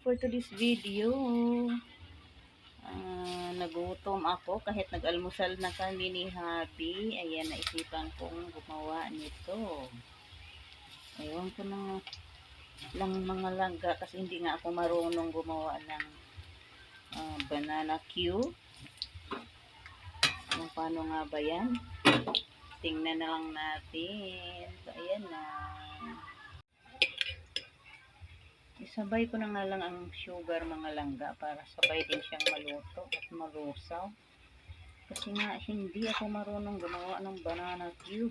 for today's video. Nagutom ako kahit nag-almusal na kami ni Habi. Ayan, naisipan kong gumawa nito. Ewan ko na lang mga langga kasi hindi nga ako marunong gumawa ng banana cue. Kung paano nga ba yan? Tingnan na lang natin. So, ayan na. Isabay ko na nga lang ang sugar mga langga para sabay din siyang maluto at malusaw. Kasi nga hindi ako marunong gumawa ng banana cue.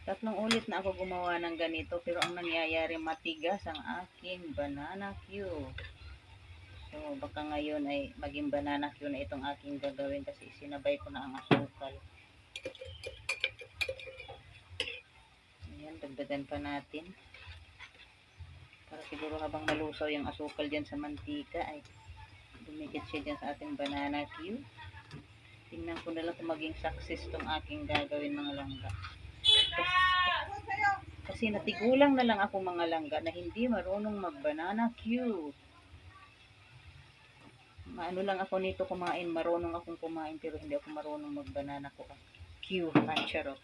Tatlong ulit na ako gumawa ng ganito pero ang nangyayari matigas ang aking banana cue. So baka ngayon ay maging banana cue na itong aking gagawin kasi sinabay ko na ang asukal. Ayan, dagdagan pa natin. Para siguro habang malusaw yung asukal dyan sa mantika ay dumikit siya dyan sa ating banana cue. Tingnan ko na lang kung maging success itong aking gagawin mga langga. Kasi natigulang na lang ako mga langga na hindi marunong mag-banana cue. Maano lang ako nito kumain, marunong akong kumain pero hindi ako marunong mag-banana cue. Charot.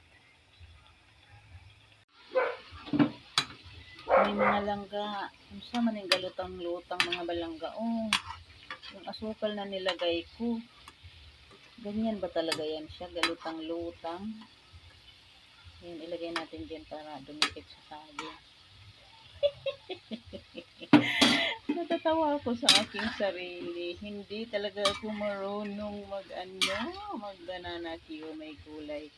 May mga langga, kung saan man yung galutang-lutang mga balangga. Oh, yung asukal na nilagay ko. Ganyan ba talaga yan siya? Galutang-lutang. Yan, ilagay natin dyan para dumikit sa saging. Natatawa ako sa aking sarili. Hindi talaga ako marunong mag-banana cue, may kulay.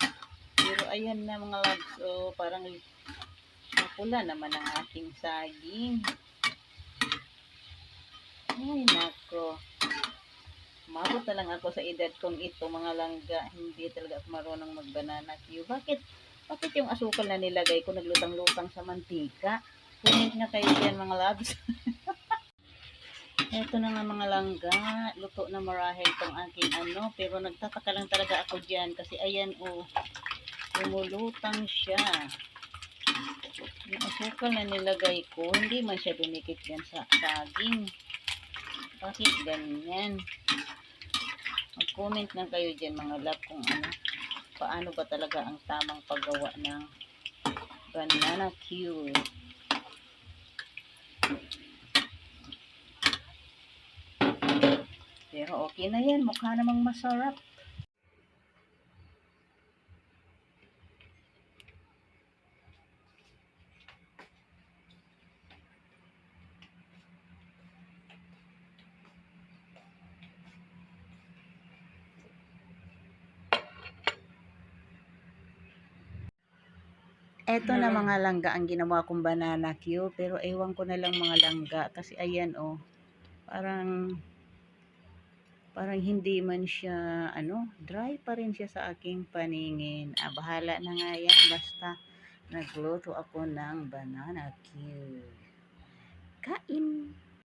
Pero ayan na mga loves, so parang makula naman ang aking saging. Ay nako. Umabot na lang ako sa edad kong ito mga langga. Hindi talaga ako marunong mag-banana cue. Bakit yung asukal na nilagay ko naglutang-lutang sa mantika? Comment nga kayo yan mga loves. Eto na nga mga langga, luto na marahil tong aking pero nagtataka lang talaga ako dyan kasi ayan lumulutang siya. Yung asukal na nilagay ko, hindi man siya dumikit dyan sa saging. Bakit ganyan? Mag-comment lang kayo dyan mga love kung paano ba talaga ang tamang paggawa ng banana cue. Pero okay na yan. Mukha namang masarap. Eto na mga langga ang ginawa kong banana cue. Pero ewan ko na lang mga langga. Kasi ayan parang hindi man siya dry pa rin siya sa aking paningin. Bahala na nga yan basta nagluto ako ng banana cue. Kain!